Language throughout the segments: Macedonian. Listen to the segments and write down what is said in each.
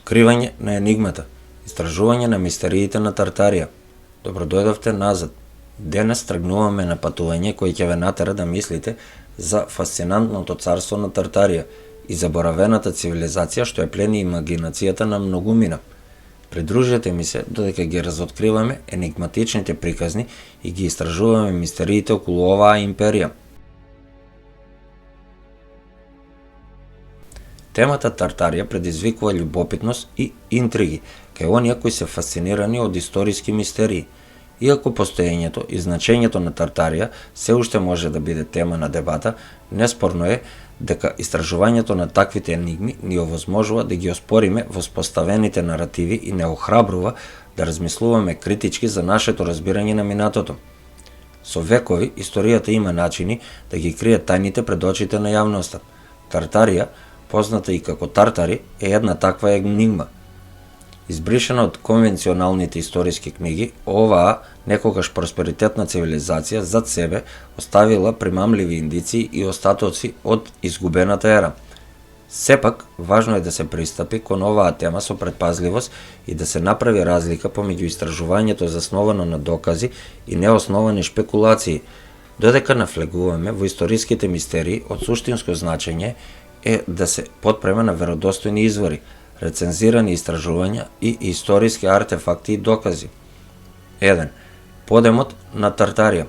Откривање на енигмата, истражување на мистериите на Тартарија. Добродојдовте назад. Денес тргнуваме на патување кој ќе ве натера да мислите за фасцинантното царство на Тартарија и заборавената цивилизација што ја плени имагинацијата на многумина. Придружете ми се додека ги разоткриваме енигматичните приказни и ги истражуваме мистериите околу оваа империја. Темата Тартарија предизвикува љубопитност и интриги кај оние кои се фасцинирани од историски мистерии. Иако постоењето и значењето на Тартарија се уште може да биде тема на дебата, неспорно е дека истражувањето на таквите енигми ни овозможува да ги оспориме воспоставените наративи и не охрабрува да размислуваме критички за нашето разбирање на минатото. Со векови, историјата има начини да ги крие тајните пред очите на јавноста. Тартарија, позната и како Тартари, е една таква енигма. Избришена од конвенционалните историски книги, оваа некогаш просперитетна цивилизација зад себе оставила примамливи индиции и остатоци од изгубената ера. Сепак, важно е да се пристапи кон оваа тема со предпазливост и да се направи разлика помеѓу истражувањето засновано на докази и неосновани шпекулации. Додека навлегуваме во историските мистерии, од суштинско значење е да се потпреме на веродостојни извори, рецензирани истражувања и историски артефакти и докази. 1. Подемот на Тартарија.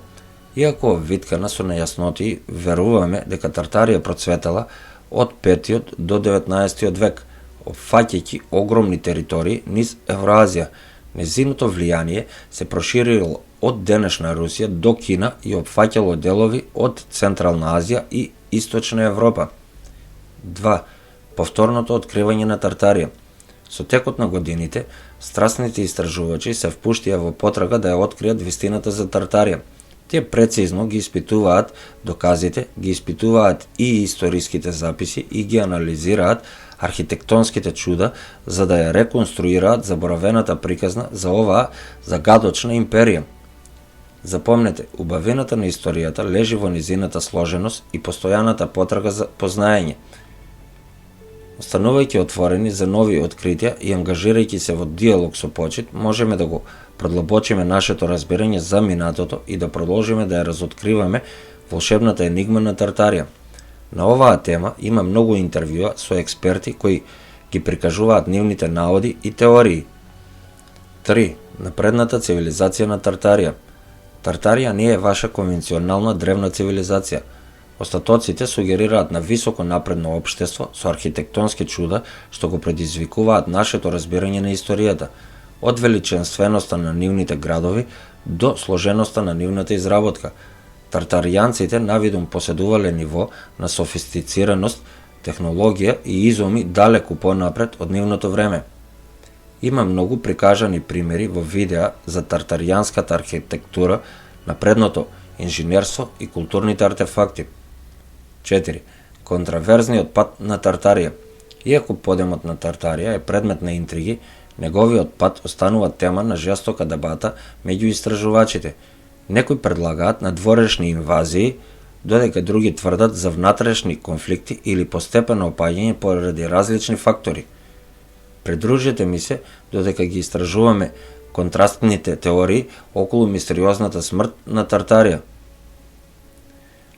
Иако обвиткана со нејасноти, веруваме дека Тартарија процветала од 5 до 19 век, опфаќајќи огромни територии низ Евразија. Незиното влијание се проширило од денешна Русија до Кина и опфаќало делови од Централна Азија и Источна Европа. 2. Повторното откривање на Тартарија. Со текот на годините, страстните истражувачи се впуштија во потрага да ја откријат вистината за Тартарија. Тие прецизно ги испитуваат доказите, ги испитуваат и историските записи и ги анализираат архитектонските чуда за да ја реконструираат заборавената приказна за оваа загадочна империја. Запомнете, убавината на историјата лежи во низината сложеност и постојаната потрага за познаење. Останувајќи отворени за нови откритија и ангажирајќи се во диалог со почит, можеме да го продлабочиме нашето разбирање за минатото и да продолжиме да ја разоткриваме волшебната енигма на Тартарија. На оваа тема има многу интервјуа со експерти кои ги прикажуваат нивните наоди и теории. 3. Напредната цивилизација на Тартарија. Тартарија не е ваша конвенционална древна цивилизација. Остатоците сугерираат на високо напредно општество со архитектонски чуда што го предизвикуваат нашето разбирање на историјата, од величенственоста на нивните градови до сложеноста на нивната изработка. Тартаријанците навидум поседувале ниво на софистицираност, технологија и изуми далеку понапред од нивното време. Има многу прикажани примери во видеа за тартаријанската архитектура, напредното инженерство и културните артефакти. 4. Контраверзниот пат на Тартарија. Иако подемот на Тартарија е предмет на интриги, неговиот пат останува тема на жестока дебата меѓу истражувачите. Некои предлагаат надворешни инвазии, додека други тврдат за внатрешни конфликти или постепено опаѓање поради различни фактори. Придружете ми се додека ги истражуваме контрастните теории околу мистериозната смрт на Тартарија.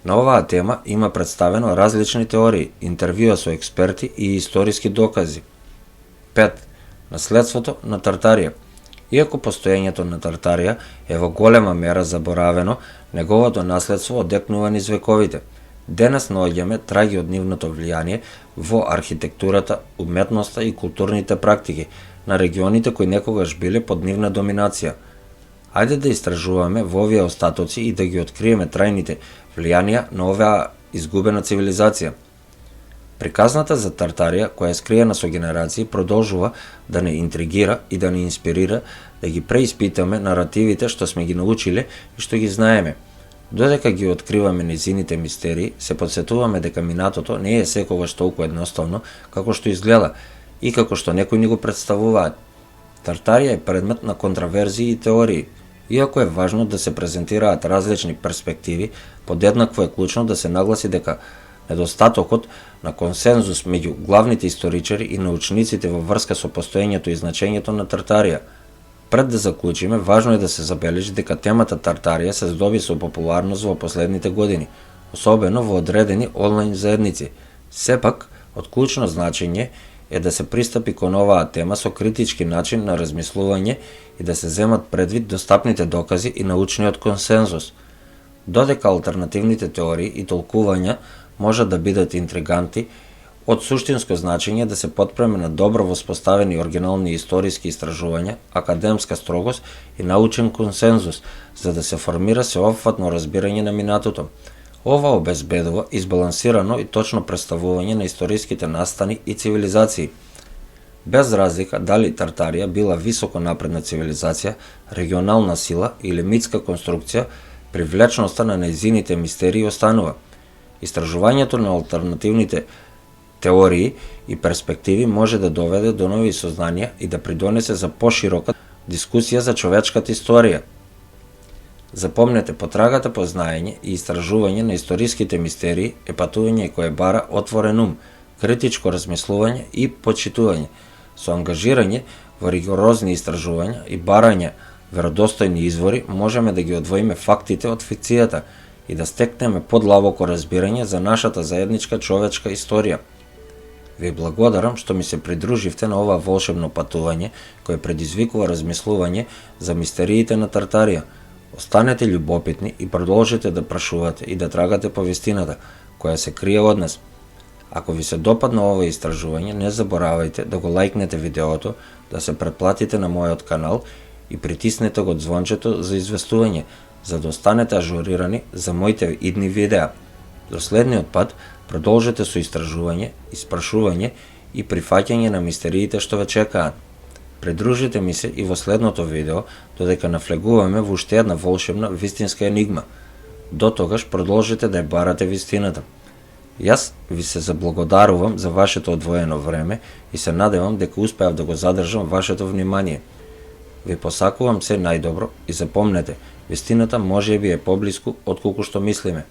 На оваа тема има представено различни теории, интервјуа со експерти и историски докази. 5. Наследството на Тартарија. Иако постоењето на Тартарија е во голема мера заборавено, неговото наследство одекнува низ вековите. Денес наоѓаме траги од нивното влијание во архитектурата, уметноста и културните практики на регионите кои некогаш биле под нивна доминација. Ајде да истражуваме во овие остатоци и да ги откриеме трајните влијанија на оваа изгубена цивилизација. Приказната за Тартарија, која е скриена со генерации, продолжува да не интригира и да не инспирира да ги преиспитаме наративите што сме ги научиле и што ги знаеме. Додека ги откриваме низините мистерии, се подсетуваме дека минатото не е секогаш толку едноставно како што изгледа и како што некои ни го представуваат. Тартарија е предмет на контраверзии и теории. Иако е важно да се презентираат различни перспективи, подеднакво е клучно да се нагласи дека Недостатокот на консензус меѓу главните историчари и научниците во врска со постоењето и значењето на Тартарија. Пред да заклучиме, важно е да се забележи дека темата Тартарија се здоби со популарност во последните години, особено во одредени онлайн заедници. Сепак, од клучно значење е да се пристапи кон оваа тема со критички начин на размислување и да се земат предвид достапните докази и научниот консензус. Додека алтернативните теории и толкувања можат да бидат интриганти, од суштинско значење да се потпреме на добро воспоставени оригинални историски истражувања, академска строгост и научен консензус, за да се формира сеопфатно разбирање на минатото. Ова обезбедува избалансирано и точно представување на историските настани и цивилизации. Без разлика дали Тартарија била високо напредна цивилизација, регионална сила или митска конструкција, привлечноста на нејзините мистерии останува. Истражувањето на алтернативните теории и перспективи може да доведе до нови сознанија и да придонесе за поширока дискусија за човечката историја. Запомнете, потрагата по знаење и истражување на историските мистерии е патување кое бара отворен ум, критичко размислување и почитување, со ангажирање во ригорозни истражувања и барање веродостојни извори можеме да ги одвоиме фактите од фикцијата и да стекнеме подлабоко разбирање за нашата заедничка човечка историја. Ви благодарам што ми се придруживте на ова волшебно патување кое предизвикува размислување за мистериите на Тартарија. Останете љубопитни и продолжете да прашувате и да трагате по вистината, која се крие од нас. Ако ви се допадна ова истражување, не заборавајте да го лајкнете видеото, да се претплатите на мојот канал и притиснете го звончето за известување, за да останете ажурирани за моите идни видеа. До следниот пат, продолжете со истражување, испрашување и прифаќање на мистериите што ве чекаат. Придружите ми се и во следното видео, додека навлегуваме во уште една волшебна вистинска енигма. До тогаш продолжите да ја барате вистината. Јас ви се заблагодарувам за вашето одвоено време и се надевам дека успеав да го задржам вашето внимание. Ви посакувам се најдобро и запомнете, вистината можеби е поблиску отколку што мислиме.